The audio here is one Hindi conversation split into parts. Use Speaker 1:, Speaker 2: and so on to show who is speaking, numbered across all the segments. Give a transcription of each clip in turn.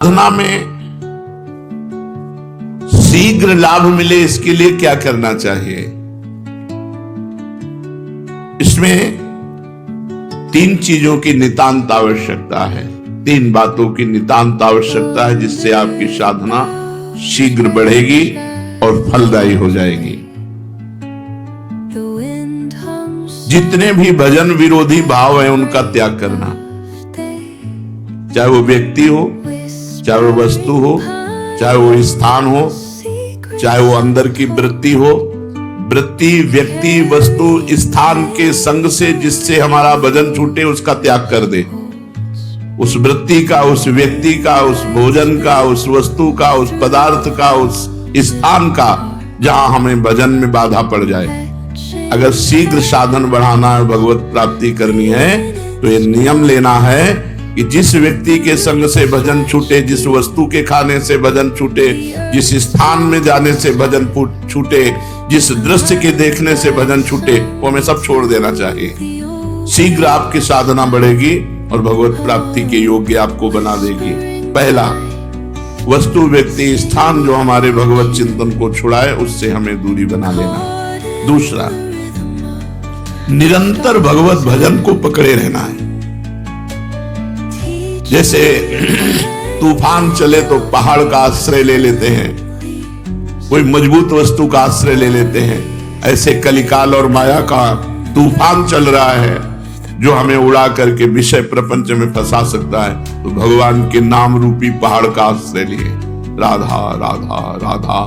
Speaker 1: साधना में शीघ्र लाभ मिले इसके लिए क्या करना चाहिए? इसमें 3 चीजों की नितांत आवश्यकता है, 3 बातों की नितांत आवश्यकता है जिससे आपकी साधना शीघ्र बढ़ेगी और फलदायी हो जाएगी। जितने भी भजन विरोधी भाव है उनका त्याग करना, चाहे वो व्यक्ति हो, चाहे वो वस्तु हो, चाहे वो स्थान हो, चाहे वो अंदर की वृत्ति हो। वृत्ति, व्यक्ति, वस्तु, स्थान के संग से जिससे हमारा भजन छूटे उसका त्याग कर दे। उस वृत्ति का, उस व्यक्ति का, उस भोजन का, उस वस्तु का, उस पदार्थ का, उस स्थान का जहां हमें भजन में बाधा पड़ जाए। अगर शीघ्र साधन बढ़ाना है, भगवत प्राप्ति करनी है, तो ये नियम लेना है कि जिस व्यक्ति के संग से भजन छूटे, जिस वस्तु के खाने से भजन छूटे, जिस स्थान में जाने से भजन छूटे, जिस दृश्य के देखने से भजन छूटे, वो हमें सब छोड़ देना चाहिए। शीघ्र आपकी साधना बढ़ेगी और भगवत प्राप्ति के योग्य आपको बना देगी। पहला, वस्तु, व्यक्ति, स्थान जो हमारे भगवत चिंतन को छुड़ाए उससे हमें दूरी बना लेना। दूसरा, निरंतर भगवत भजन को पकड़े रहना है। जैसे तूफान चले तो पहाड़ का आश्रय ले लेते हैं, कोई मजबूत वस्तु का आश्रय ले लेते हैं, ऐसे कलिकाल और माया का तूफान चल रहा है जो हमें उड़ा करके विषय प्रपंच में फंसा सकता है। तो भगवान के नाम रूपी पहाड़ का आश्रय लिए, राधा राधा राधा,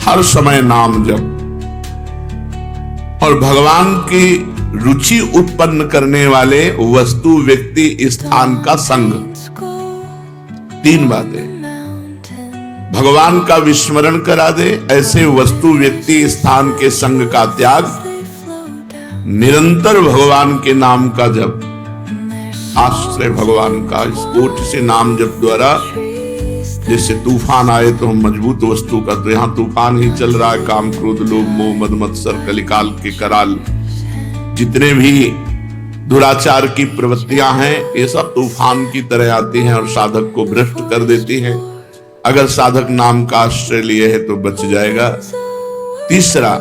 Speaker 1: हर समय नाम जप और भगवान की रुचि उत्पन्न करने वाले वस्तु, व्यक्ति, स्थान का संग। 3 बातें भगवान का विस्मरण करा दे, ऐसे वस्तु, व्यक्ति, स्थान के संग का त्याग, निरंतर भगवान के नाम का जप, आश्रय भगवान का इस कोट से नाम जप द्वारा। जैसे तूफान आए तो हम मजबूत वस्तु का, तो यहां तूफान ही चल रहा है, काम, क्रोध, लोभ, मोह, मद, मत्सर, कलिकाल के कराल, जितने भी दुराचार की प्रवृत्तियां हैं, ये सब तूफान की तरह आती हैं और साधक को भ्रष्ट कर देती हैं। अगर साधक नाम का आश्रय लिए है तो बच जाएगा। तीसरा,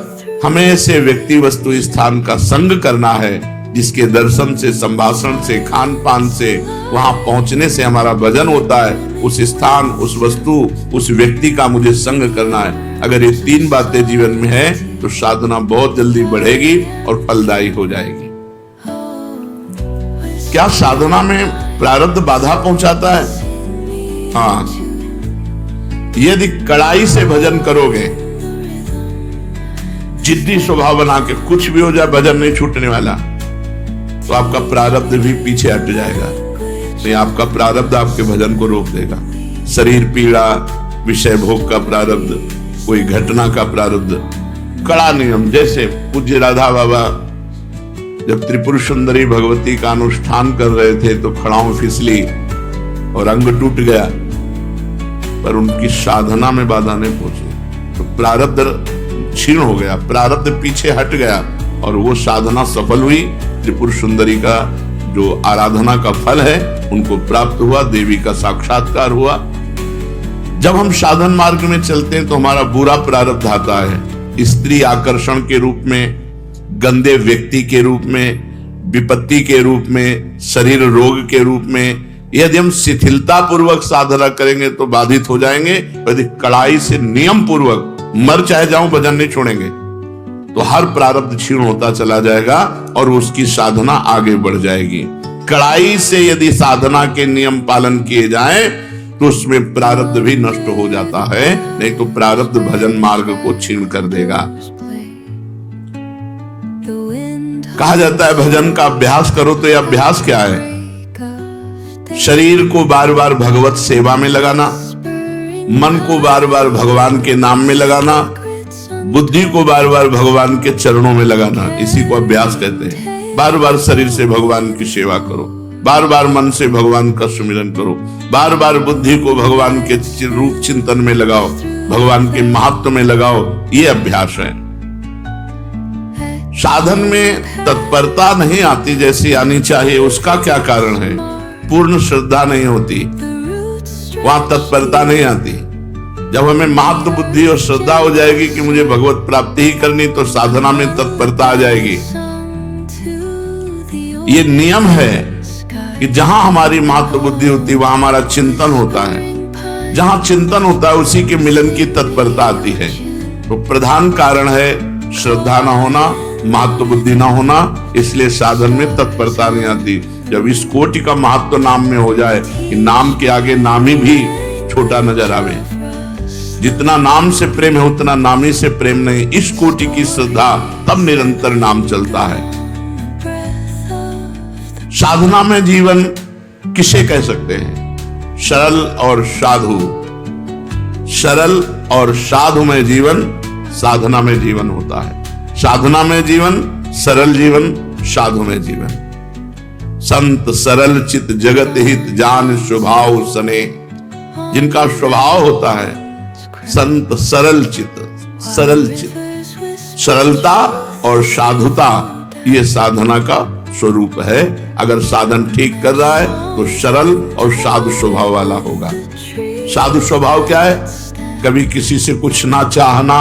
Speaker 1: हमें ऐसे व्यक्ति, वस्तु, स्थान का संग करना है जिसके दर्शन से, संभाषण से, खान पान से, वहां पहुंचने से हमारा भजन होता है। उस स्थान, उस वस्तु, उस व्यक्ति का मुझे संग करना है। अगर ये 3 बातें जीवन में है तो साधना बहुत जल्दी बढ़ेगी और फलदायी हो जाएगी। क्या साधना में प्रारब्ध बाधा पहुंचाता है? हाँ, यदि कड़ाई से भजन करोगे, जिद्दी स्वभाव बना के, कुछ भी हो जाए भजन नहीं छूटने वाला, तो आपका प्रारब्ध भी पीछे हट जाएगा। तो आपका प्रारब्ध आपके भजन को रोक देगा। शरीर पीड़ा, विषय भोग का प्रारब्ध, कोई घटना का प्रारब्ध, कड़ा नियम। जैसे पूज्य राधा बाबा जब त्रिपुर सुंदरी भगवती का अनुष्ठान कर रहे थे तो खड़ाऊ फिसली और अंग टूट गया, पर उनकी साधना में बाधा नहीं पहुंची, तो प्रारब्ध क्षीण हो गया, प्रारब्ध पीछे हट गया और वो साधना सफल हुई। त्रिपुर सुंदरी का जो आराधना का फल है उनको प्राप्त हुआ, देवी का साक्षात्कार हुआ। जब हम साधन मार्ग में चलते हैं तो हमारा बुरा प्रारब्ध आता है, स्त्री आकर्षण के रूप में, गंदे व्यक्ति के रूप में, विपत्ति के रूप में, शरीर रोग के रूप में। यदि हम शिथिलता पूर्वक साधना करेंगे तो बाधित हो जाएंगे। यदि कड़ाई से, नियम पूर्वक, मर चाहे जाऊं भजन नहीं छोड़ेंगे, तो हर प्रारब्ध क्षीण होता चला जाएगा और उसकी साधना आगे बढ़ जाएगी। कड़ाई से यदि साधना के नियम पालन किए जाएं तो उसमें प्रारब्ध भी नष्ट हो जाता है, नहीं तो प्रारब्ध भजन मार्ग को छीन कर देगा। कहा जाता है भजन का अभ्यास करो, तो यह अभ्यास क्या है? शरीर को बार बार भगवत सेवा में लगाना, मन को बार बार भगवान के नाम में लगाना, बुद्धि को बार बार भगवान के चरणों में लगाना, इसी को अभ्यास कहते हैं। बार बार शरीर से भगवान की सेवा करो, बार बार मन से भगवान का सुमिरन करो, बार बार बुद्धि को भगवान के रूप चिंतन में लगाओ, भगवान के महत्व में लगाओ, ये अभ्यास है। साधन में तत्परता नहीं आती जैसी आनी चाहिए, उसका क्या कारण है? पूर्ण श्रद्धा नहीं होती। वहां तत्परता नहीं आती। जब हमें महत्व बुद्धि और श्रद्धा हो जाएगी कि मुझे भगवत प्राप्ति ही करनी, तो साधना में तत्परता आ जाएगी। ये नियम है कि जहां हमारी महत्व बुद्धि होती है वहां हमारा चिंतन होता है। जहां चिंतन होता है उसी के मिलन की तत्परता आती है। तो प्रधान कारण है श्रद्धा ना होना, महत्व बुद्धि ना होना, इसलिए साधन में तत्परता नहीं आती। जब इस कोटि का महत्व नाम में हो जाए कि नाम के आगे नामी भी छोटा नजर आवे, जितना नाम से प्रेम है उतना नामी से प्रेम नहीं, इस कोटि की श्रद्धा, तब निरंतर नाम चलता है। साधना में जीवन किसे कह सकते हैं? सरल और साधु। सरल और साधु में जीवन साधना में जीवन होता है। साधना में जीवन, सरल जीवन, साधु में जीवन। संत सरल चित जगत हित जान स्वभाव सने। जिनका स्वभाव होता है संत सरल चित, सरल चित, सरलता और साधुता, ये साधना का स्वरूप है। अगर साधन ठीक कर रहा है तो सरल और साधु स्वभाव वाला होगा। साधु स्वभाव क्या है? कभी किसी से कुछ ना चाहना,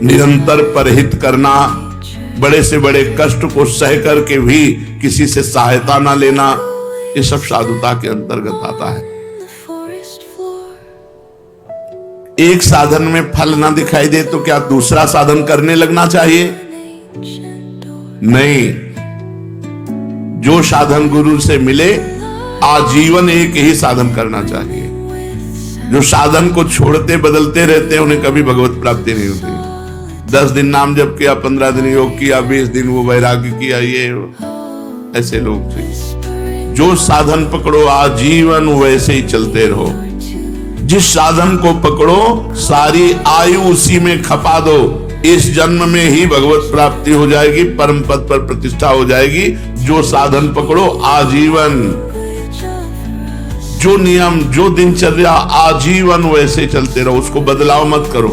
Speaker 1: निरंतर परहित करना, बड़े से बड़े कष्ट को सह करके भी किसी से सहायता ना लेना, ये सब साधुता के अंतर्गत आता है। एक साधन में फल ना दिखाई दे तो क्या दूसरा साधन करने लगना चाहिए? नहीं। जो साधन गुरु से मिले आजीवन एक ही साधन करना चाहिए। जो साधन को छोड़ते बदलते रहते हैं उन्हें कभी भगवत प्राप्ति नहीं होती। 10 दिन नाम जप किया, 15 दिन योग किया, 20 दिन वो वैराग्य किया, ये ऐसे लोग थे। जो साधन पकड़ो आजीवन वैसे ही चलते रहो। जिस साधन को पकड़ो सारी आयु उसी में खपा दो, इस जन्म में ही भगवत प्राप्ति हो जाएगी, परम पद पर प्रतिष्ठा हो जाएगी। जो साधन पकड़ो आजीवन, जो नियम, जो दिनचर्या आजीवन वैसे चलते रहो, उसको बदलाव मत करो,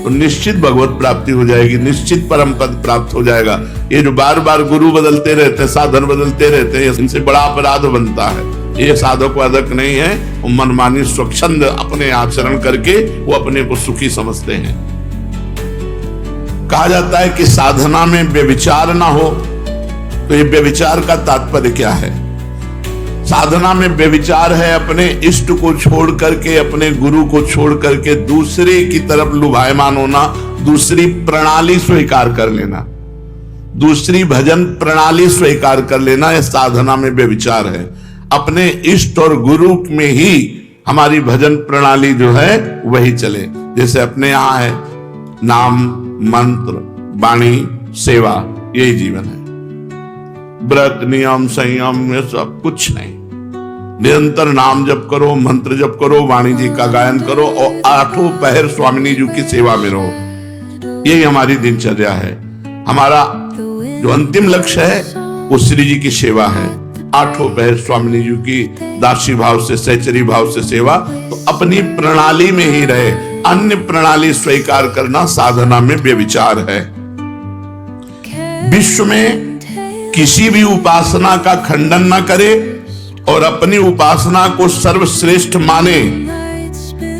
Speaker 1: तो निश्चित भगवत प्राप्ति हो जाएगी, निश्चित परम पद प्राप्त हो जाएगा। ये जो बार बार गुरु बदलते रहते हैं, साधन बदलते रहते हैं, इनसे बड़ा अपराध बनता है। ये साधक वादक नहीं है, वो मनमानी स्वच्छंद अपने आचरण करके वो अपने को सुखी समझते हैं। कहा जाता है कि साधना में व्यभिचार ना हो, तो ये व्यभिचार का तात्पर्य क्या है? साधना में व्यभिचार है अपने इष्ट को छोड़ करके, अपने गुरु को छोड़ करके दूसरे की तरफ लुभायमान होना, दूसरी प्रणाली स्वीकार कर लेना, दूसरी भजन प्रणाली स्वीकार कर लेना, यह साधना में व्यभिचार है। अपने इष्ट और गुरु में ही हमारी भजन प्रणाली जो है वही चले। जैसे अपने यहाँ है नाम, मंत्र, वाणी, सेवा, यही जीवन है। व्रत, नियम, संयम, ये सब कुछ नहीं। निरंतर नाम जप करो, मंत्र जप करो, वाणी जी का गायन करो और 8 पहर स्वामिनी जी की सेवा में रहो। यही हमारी दिनचर्या है। हमारा जो अंतिम लक्ष्य है वो श्री जी की सेवा है। 8 पहर स्वामिनी जी की दासी भाव से, सहचरी भाव से सेवा। तो अपनी प्रणाली में ही रहे, अन्य प्रणाली स्वीकार करना साधना में व्यभिचार है। विश्व में किसी भी उपासना का खंडन ना करे और अपनी उपासना को सर्वश्रेष्ठ माने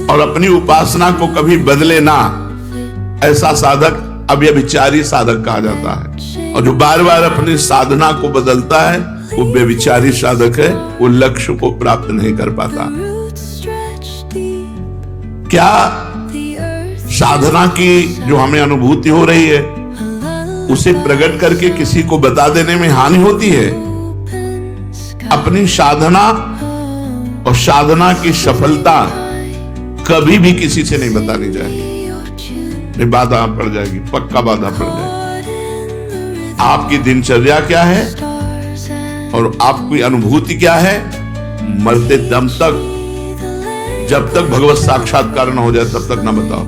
Speaker 1: और अपनी उपासना को कभी बदले ना, ऐसा साधक अव्यभिचारी साधक कहा जाता है। और जो बार बार अपनी साधना को बदलता है वो व्यभिचारी साधक है, वो लक्ष्य को प्राप्त नहीं कर पाता। क्या साधना की जो हमें अनुभूति हो रही है उसे प्रकट करके किसी को बता देने में हानि होती है? अपनी साधना और साधना की सफलता कभी भी किसी से नहीं बतानी चाहिए, बाधा पड़ जाएगी, पक्का बाधा पड़ जाएगी। आपकी दिनचर्या क्या है और आपकी अनुभूति क्या है, मरते दम तक, जब तक भगवत साक्षात्कार न हो जाए तब तक न बताओ।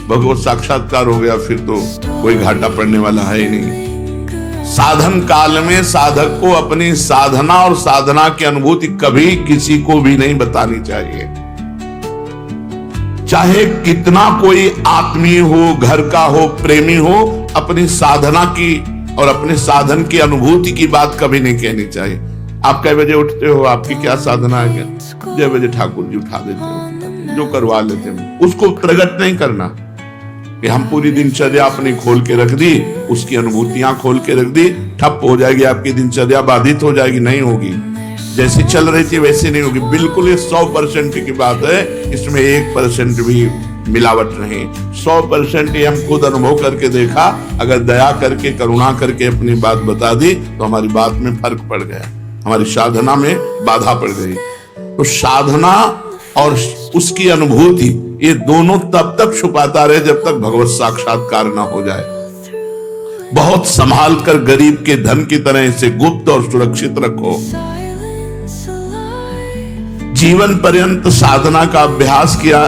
Speaker 1: भगवत साक्षात्कार हो गया फिर तो कोई घाटा पड़ने वाला है ही नहीं। साधन काल में साधक को अपनी साधना और साधना की अनुभूति कभी किसी को भी नहीं बतानी चाहिए। चाहे कितना कोई आत्मीय हो, घर का हो, प्रेमी हो, अपनी साधना की और अपने साधन की अनुभूति की बात कभी नहीं कहनी चाहिए। आप कै बजे उठते हो, आपकी क्या साधना है, क्या जय बजे ठाकुर जी उठा देते हो, जो करवा लेते हैं, उसको प्रकट नहीं करना कि हम पूरी दिनचर्या अपनी खोल के रख दी, उसकी अनुभूतियां खोल के रख दी, ठप हो जाएगी आपकी दिनचर्या, बाधित हो जाएगी, नहीं होगी। जैसी चल रही थी वैसी नहीं होगी। बिल्कुल ये 100% की बात है, इसमें 1% भी मिलावट नहीं। 100% ये हम खुद अनुभव करके देखा। अगर दया करके, करुणा करके अपनी बात बता दी तो हमारी बात में फर्क पड़ गया, हमारी साधना में बाधा पड़ गई। तो साधना और उसकी अनुभूति, ये दोनों तब तक छुपाता रहे जब तक भगवत साक्षात्कार ना हो जाए। बहुत संभाल कर गरीब के धन की तरह इसे गुप्त और सुरक्षित रखो। जीवन पर्यंत साधना का अभ्यास किया,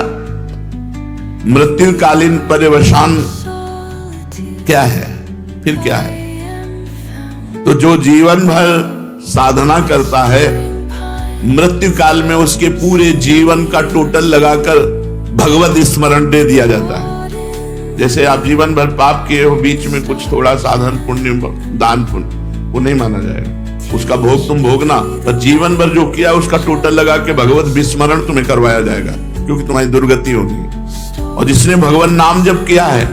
Speaker 1: मृत्युकालीन पर्यवसान क्या है, फिर क्या है? तो जो जीवन भर साधना करता है, मृत्यु काल में उसके पूरे जीवन का टोटल लगाकर भगवत स्मरण दे दिया जाता है। जैसे आप जीवन भर पाप किए हो, बीच में कुछ थोड़ा साधन पुण्य, दान पुण्य, वो नहीं माना जाएगा, उसका भोग तुम भोगना। तो जीवन भर जो किया उसका टोटल लगा के भगवत विस्मरण तुम्हें करवाया जाएगा, क्योंकि तुम्हारी दुर्गति होगी। और जिसने भगवान नाम जप किया है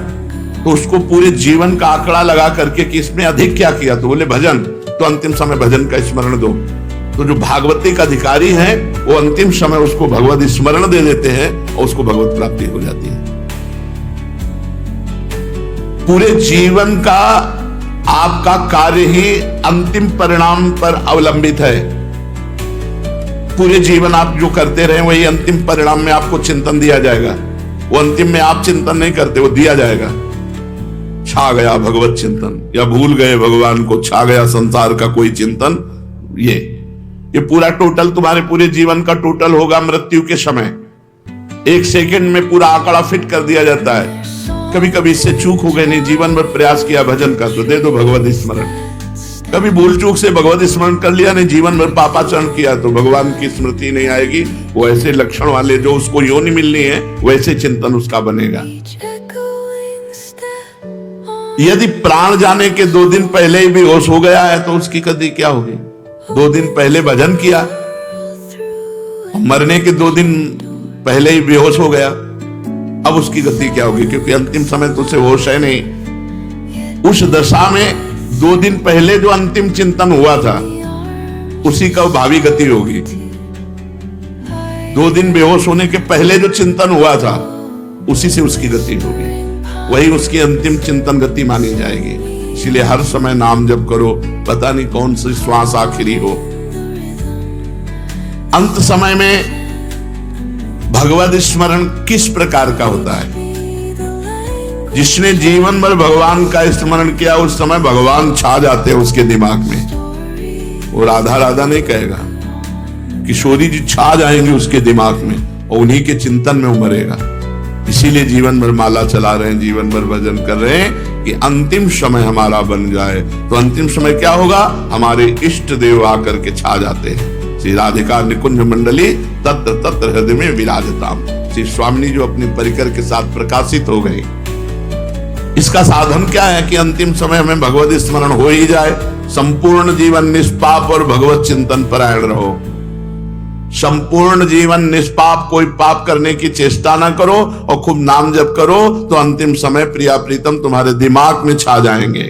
Speaker 1: तो उसको पूरे जीवन का आंकड़ा लगा करके कि इसमें अधिक क्या किया, तो बोले भजन, तो अंतिम समय भजन का स्मरण दो। तो जो भागवती का अधिकारी है वो अंतिम समय उसको भगवत स्मरण दे देते हैं और उसको भगवत प्राप्ति हो जाती है। पूरे जीवन का आपका कार्य ही अंतिम परिणाम पर अवलंबित है। पूरे जीवन आप जो करते रहे वही अंतिम परिणाम में आपको चिंतन दिया जाएगा। वो अंतिम में आप चिंतन नहीं करते, वो दिया जाएगा। छा गया भगवत चिंतन, या भूल गए भगवान को, छा गया संसार का कोई चिंतन। ये पूरा टोटल तुम्हारे पूरे जीवन का टोटल होगा मृत्यु के समय। 1 सेकंड में पूरा आंकड़ा फिट कर दिया जाता है। कभी कभी इससे चूक हो गई, नहीं जीवन भर प्रयास किया भजन का, तो दे दो भगवत स्मरण। कभी भूल चूक से भगवत स्मरण कर लिया, नहीं जीवन भर पापाचरण किया, तो भगवान की स्मृति नहीं आएगी। वो ऐसे लक्षण वाले जो उसको योनि मिलनी है वैसे चिंतन उसका बनेगा। यदि प्राण जाने के 2 दिन पहले ही बेहोश हो गया है तो उसकी गति क्या होगी? 2 दिन पहले भजन किया, मरने के 2 दिन पहले ही बेहोश हो गया, अब उसकी गति क्या होगी? क्योंकि अंतिम समय तो उसे होश है नहीं। उस दशा में 2 दिन पहले जो अंतिम चिंतन हुआ था उसी का भावी गति होगी। 2 दिन बेहोश होने के पहले जो चिंतन हुआ था उसी से उसकी गति होगी, वही उसकी अंतिम चिंतन गति मानी जाएगी। इसलिए हर समय नाम जप करो, पता नहीं कौन सी श्वास आखिरी हो। अंत समय में भगवत स्मरण किस प्रकार का होता है? जिसने जीवन भर भगवान का स्मरण किया उस समय भगवान छा जाते हैं उसके दिमाग में। वो राधा राधा नहीं कहेगा, किशोरी जी छा जाएंगे उसके दिमाग में और उन्हीं के चिंतन में उमरेगा। इसीलिए जीवन भर माला चला रहे हैं, जीवन भर भजन कर रहे हैं कि अंतिम समय हमारा बन जाए। तो अंतिम समय क्या होगा? हमारे इष्ट देव आकर के छा जाते हैं। श्री राधिका निकुंज मंडली तत्र तत्र हृदय में विराजताम। श्री स्वामिनी जो अपनी परिकर के साथ प्रकाशित हो गई। इसका साधन क्या है कि अंतिम समय हमें भगवत स्मरण हो ही जाए। संपूर्ण जीवन निष्पाप और भगवत चिंतन परायण रहो। संपूर्ण जीवन निष्पाप, कोई पाप करने की चेष्टा ना करो और खूब नाम जप करो, तो अंतिम समय प्रिया प्रीतम तुम्हारे दिमाग में छा जाएंगे।